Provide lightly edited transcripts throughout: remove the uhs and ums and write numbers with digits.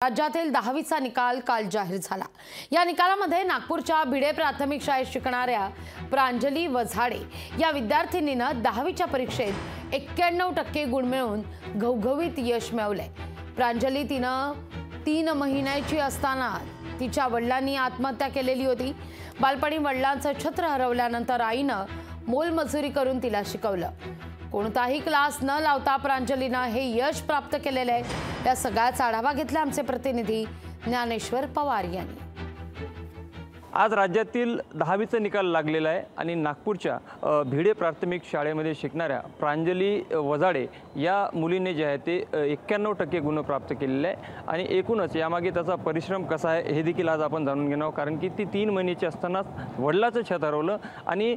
राज्यातील 10वीचा निकाल काल जाहीर झाला। या निकालामध्ये नागपूरच्या भिडे प्राथमिक शाळेत शिकणाऱ्या प्रांजली वझाडे या विद्यार्थिनीनं 10वीच्या परीक्षेत 91% गुण मिळवून घवघवीत यश मिळवले। प्रांजली तिनं 3 महिन्याची असताना तिच्या वडिलांनी आत्महत्या केलेली होती। बालपणी वडिलांचं छत्र हरवल्यानंतर आईनं मोलमजुरी करून तिला शिकवलं। कोणताही क्लास न लावता प्रांजलीनं हे यश प्राप्त केलेले आहे। या सगळ्याचा आढावा घेतला आमचे प्रतिनिधी ज्ञानेश्वर पवार यांनी। आज राज्यातील 10वीचा निकाल लागलेला आहे आणि नागपूरच्या भिडे प्राथमिक शाळेमध्ये शिकणाऱ्या प्रांजली वझाडे या मुलीने जे आहे ते 91% गुण प्राप्त केलेले आहे आणि एकूणच यामागे त्याचा परिश्रम कसा आहे हे देखील आज आपण जाणून घेणार आहोत। कारण की ती 3 महिन्याची असतानाच वडिलाचं छत हरवलं आणि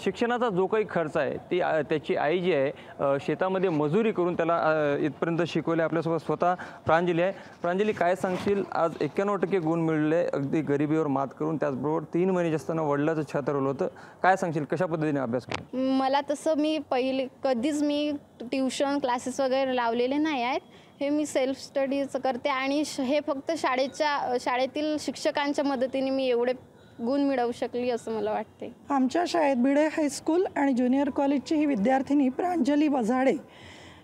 शिक्षणाचा जो काही खर्च आहे ती त्याची आई जी आहे शेतामध्ये मजुरी करून त्याला इथपर्यंत शिकवले। आपल्यासोबत स्वतः प्रांजली आहे। प्रांजली, काय सांगशील? आज 91% गुण मिळाले, अगदी गरिबीवर मात करून त्याचबरोबर 3 महिने असताना वडिलाचं छत हरवलं होतं। काय सांगशील, कशा पद्धतीने अभ्यास केला? मला तसं मी पहिले कधीच मी ट्यूशन क्लासेस वगैरे लावलेले नाही आहेत। हे मी सेल्फ स्टडीज करते आणि हे फक्त शाळेतील शिक्षकांच्या मदतीने मी एवढे गुण मिळवू शकली असं मला वाटते। आमच्या शाळेत भिडे हायस्कूल आणि ज्युनियर कॉलेजची ही विद्यार्थिनी प्रांजली वझाडे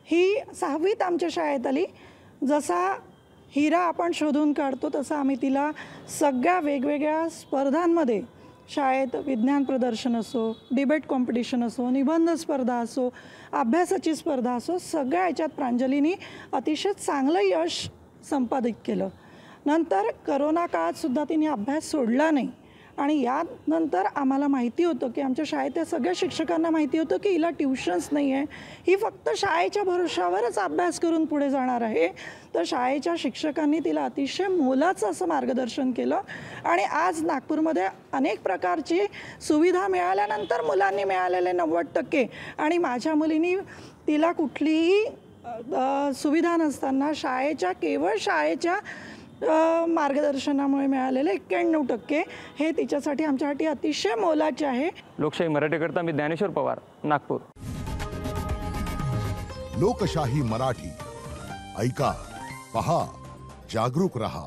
ही 6वीत आमच्या शाळेत आली। जसा हिरा आपण शोधून काढतो तसं आम्ही तिला सगळ्या वेगवेगळ्या स्पर्धांमध्ये, शाळेत विज्ञान प्रदर्शन असो, डिबेट कॉम्पिटिशन असो, निबंध स्पर्धा असो, अभ्यासाची स्पर्धा असो, सगळ्या याच्यात प्रांजलीनी अतिशय चांगलं यश संपादित केलं। नंतर करोना काळातसुद्धा तिने अभ्यास सोडला नाही आणि यानंतर आम्हाला माहिती होतं की आमच्या शाळेतल्या सगळ्या शिक्षकांना माहिती होतं की हिला ट्यूशन्स नाही आहे, ही फक्त शाळेच्या भरोशावरच अभ्यास करून पुढे जाणार आहे। तर शाळेच्या शिक्षकांनी तिला अतिशय मोलाचं असं मार्गदर्शन केलं आणि आज नागपूरमध्ये अनेक प्रकारची सुविधा मिळाल्यानंतर मुलांनी मिळालेले 90% आणि माझ्या मुलीनी तिला कुठलीही सुविधा नसताना केवळ शाळेच्या मार्गदर्शनामुळे मिळालेले 91% हे तिच्यासाठी आमच्यासाठी अतिशय मोलाचे आहे। लोकशाही मराठीकरता मी ज्ञानेश्वर पवार, नागपूर। लोकशाही मराठी ऐका, पहा, जागरूक रहा।